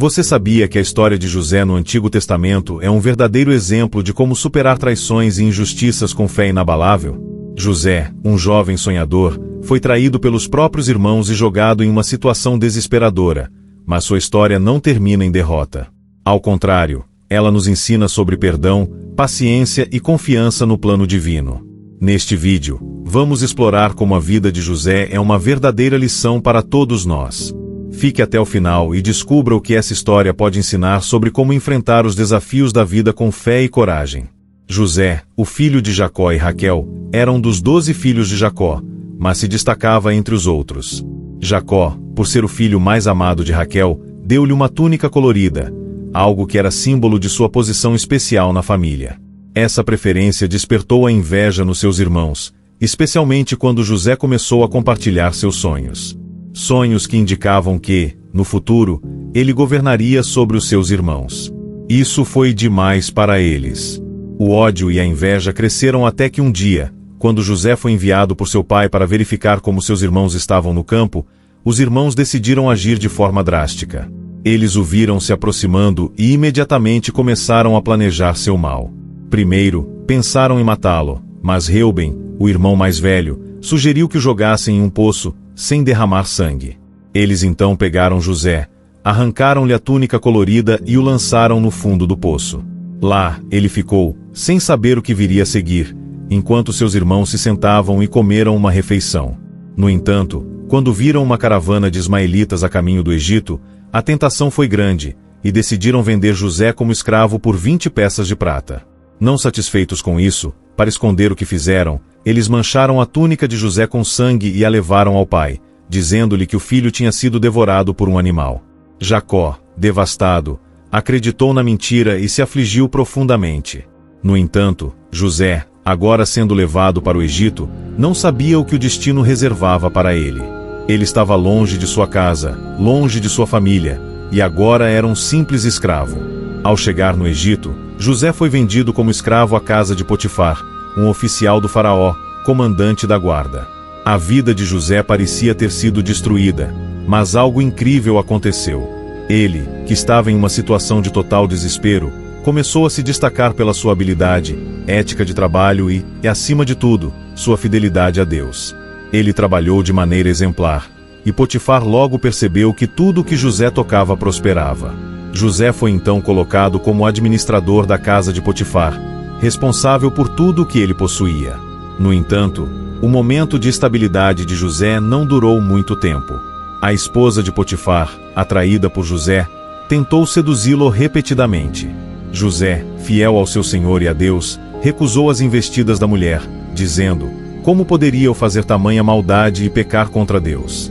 Você sabia que a história de José no Antigo Testamento é um verdadeiro exemplo de como superar traições e injustiças com fé inabalável? José, um jovem sonhador, foi traído pelos próprios irmãos e jogado em uma situação desesperadora, mas sua história não termina em derrota. Ao contrário, ela nos ensina sobre perdão, paciência e confiança no plano divino. Neste vídeo, vamos explorar como a vida de José é uma verdadeira lição para todos nós. Fique até o final e descubra o que essa história pode ensinar sobre como enfrentar os desafios da vida com fé e coragem. José, o filho de Jacó e Raquel, era um dos 12 filhos de Jacó, mas se destacava entre os outros. Jacó, por ser o filho mais amado de Raquel, deu-lhe uma túnica colorida, algo que era símbolo de sua posição especial na família. Essa preferência despertou a inveja nos seus irmãos, especialmente quando José começou a compartilhar seus sonhos. Sonhos que indicavam que, no futuro, ele governaria sobre os seus irmãos. Isso foi demais para eles. O ódio e a inveja cresceram até que um dia, quando José foi enviado por seu pai para verificar como seus irmãos estavam no campo, os irmãos decidiram agir de forma drástica. Eles o viram se aproximando e imediatamente começaram a planejar seu mal. Primeiro, pensaram em matá-lo, mas Reuben, o irmão mais velho, sugeriu que o jogassem em um poço, sem derramar sangue. Eles então pegaram José, arrancaram-lhe a túnica colorida e o lançaram no fundo do poço. Lá, ele ficou, sem saber o que viria a seguir, enquanto seus irmãos se sentavam e comeram uma refeição. No entanto, quando viram uma caravana de ismaelitas a caminho do Egito, a tentação foi grande, e decidiram vender José como escravo por 20 peças de prata. Não satisfeitos com isso, para esconder o que fizeram, eles mancharam a túnica de José com sangue e a levaram ao pai, dizendo-lhe que o filho tinha sido devorado por um animal. Jacó, devastado, acreditou na mentira e se afligiu profundamente. No entanto, José, agora sendo levado para o Egito, não sabia o que o destino reservava para ele. Ele estava longe de sua casa, longe de sua família, e agora era um simples escravo. Ao chegar no Egito, José foi vendido como escravo à casa de Potifar, um oficial do faraó, comandante da guarda. A vida de José parecia ter sido destruída, mas algo incrível aconteceu. Ele, que estava em uma situação de total desespero, começou a se destacar pela sua habilidade, ética de trabalho e, acima de tudo, sua fidelidade a Deus. Ele trabalhou de maneira exemplar, e Potifar logo percebeu que tudo o que José tocava prosperava. José foi então colocado como administrador da casa de Potifar, responsável por tudo o que ele possuía. No entanto, o momento de estabilidade de José não durou muito tempo. A esposa de Potifar, atraída por José, tentou seduzi-lo repetidamente. José, fiel ao seu senhor e a Deus, recusou as investidas da mulher, dizendo: como poderia eu fazer tamanha maldade e pecar contra Deus?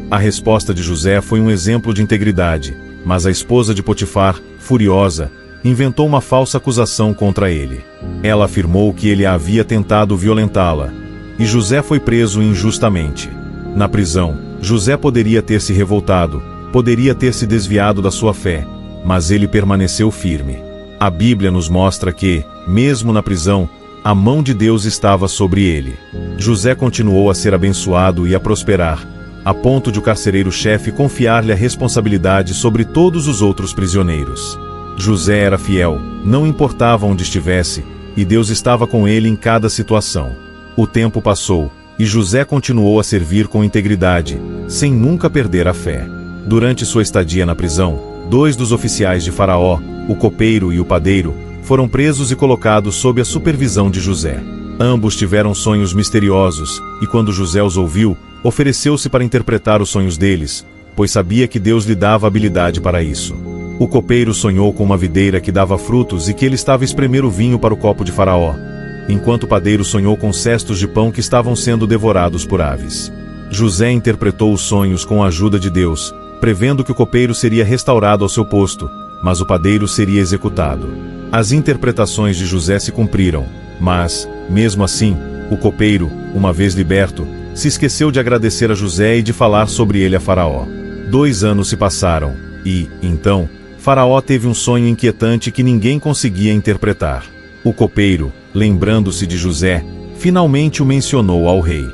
A resposta de José foi um exemplo de integridade, mas a esposa de Potifar, furiosa, inventou uma falsa acusação contra ele. Ela afirmou que ele havia tentado violentá-la, e José foi preso injustamente. Na prisão, José poderia ter se revoltado, poderia ter se desviado da sua fé, mas ele permaneceu firme. A Bíblia nos mostra que, mesmo na prisão, a mão de Deus estava sobre ele. José continuou a ser abençoado e a prosperar, a ponto de o carcereiro-chefe confiar-lhe a responsabilidade sobre todos os outros prisioneiros. José era fiel, não importava onde estivesse, e Deus estava com ele em cada situação. O tempo passou, e José continuou a servir com integridade, sem nunca perder a fé. Durante sua estadia na prisão, 2 dos oficiais de Faraó, o copeiro e o padeiro, foram presos e colocados sob a supervisão de José. Ambos tiveram sonhos misteriosos, e quando José os ouviu, ofereceu-se para interpretar os sonhos deles, pois sabia que Deus lhe dava habilidade para isso. O copeiro sonhou com uma videira que dava frutos e que ele estava a espremer o vinho para o copo de Faraó, enquanto o padeiro sonhou com cestos de pão que estavam sendo devorados por aves. José interpretou os sonhos com a ajuda de Deus, prevendo que o copeiro seria restaurado ao seu posto, mas o padeiro seria executado. As interpretações de José se cumpriram, mas, mesmo assim, o copeiro, uma vez liberto, se esqueceu de agradecer a José e de falar sobre ele a Faraó. 2 anos se passaram, e, então, Faraó teve um sonho inquietante que ninguém conseguia interpretar. O copeiro, lembrando-se de José, finalmente o mencionou ao rei.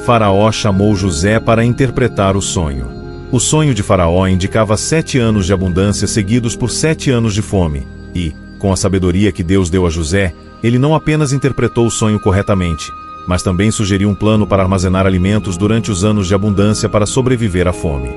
Faraó chamou José para interpretar o sonho. O sonho de Faraó indicava 7 anos de abundância seguidos por 7 anos de fome, e, com a sabedoria que Deus deu a José, ele não apenas interpretou o sonho corretamente, mas também sugeriu um plano para armazenar alimentos durante os anos de abundância para sobreviver à fome.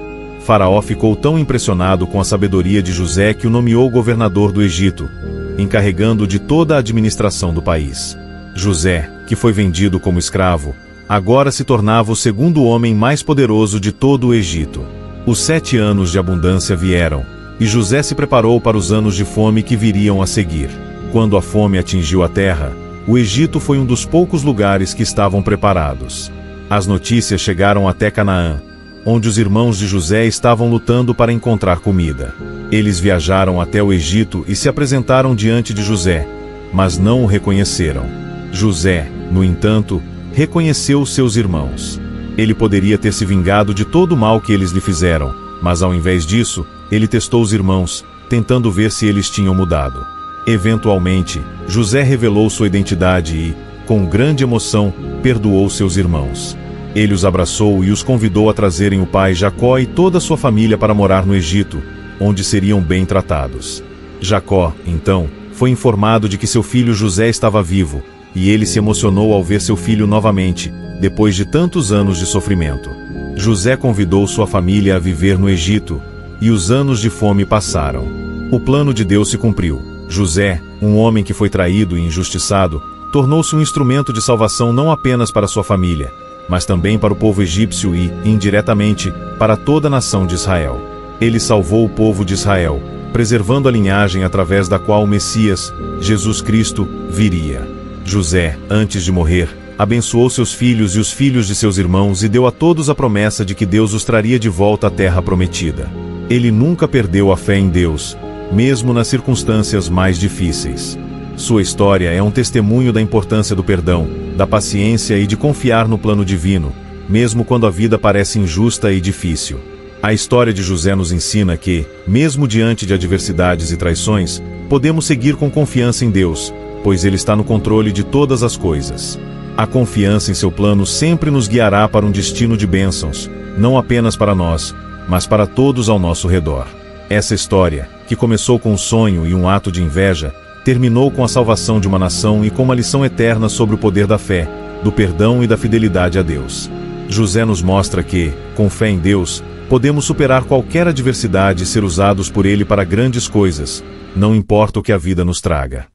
Faraó ficou tão impressionado com a sabedoria de José que o nomeou governador do Egito, encarregando de toda a administração do país. José, que foi vendido como escravo, agora se tornava o segundo homem mais poderoso de todo o Egito. Os 7 anos de abundância vieram, e José se preparou para os anos de fome que viriam a seguir. Quando a fome atingiu a terra, o Egito foi um dos poucos lugares que estavam preparados. As notícias chegaram até Canaã, onde os irmãos de José estavam lutando para encontrar comida. Eles viajaram até o Egito e se apresentaram diante de José, mas não o reconheceram. José, no entanto, reconheceu seus irmãos. Ele poderia ter se vingado de todo o mal que eles lhe fizeram, mas ao invés disso, ele testou os irmãos, tentando ver se eles tinham mudado. Eventualmente, José revelou sua identidade e, com grande emoção, perdoou seus irmãos. Ele os abraçou e os convidou a trazerem o pai Jacó e toda a sua família para morar no Egito, onde seriam bem tratados. Jacó, então, foi informado de que seu filho José estava vivo, e ele se emocionou ao ver seu filho novamente, depois de tantos anos de sofrimento. José convidou sua família a viver no Egito, e os anos de fome passaram. O plano de Deus se cumpriu. José, um homem que foi traído e injustiçado, tornou-se um instrumento de salvação não apenas para sua família, mas também para o povo egípcio e, indiretamente, para toda a nação de Israel. Ele salvou o povo de Israel, preservando a linhagem através da qual o Messias, Jesus Cristo, viria. José, antes de morrer, abençoou seus filhos e os filhos de seus irmãos e deu a todos a promessa de que Deus os traria de volta à terra prometida. Ele nunca perdeu a fé em Deus, mesmo nas circunstâncias mais difíceis. Sua história é um testemunho da importância do perdão, da paciência e de confiar no plano divino, mesmo quando a vida parece injusta e difícil. A história de José nos ensina que, mesmo diante de adversidades e traições, podemos seguir com confiança em Deus, pois Ele está no controle de todas as coisas. A confiança em seu plano sempre nos guiará para um destino de bênçãos, não apenas para nós, mas para todos ao nosso redor. Essa história, que começou com um sonho e um ato de inveja, terminou com a salvação de uma nação e com uma lição eterna sobre o poder da fé, do perdão e da fidelidade a Deus. José nos mostra que, com fé em Deus, podemos superar qualquer adversidade e ser usados por Ele para grandes coisas, não importa o que a vida nos traga.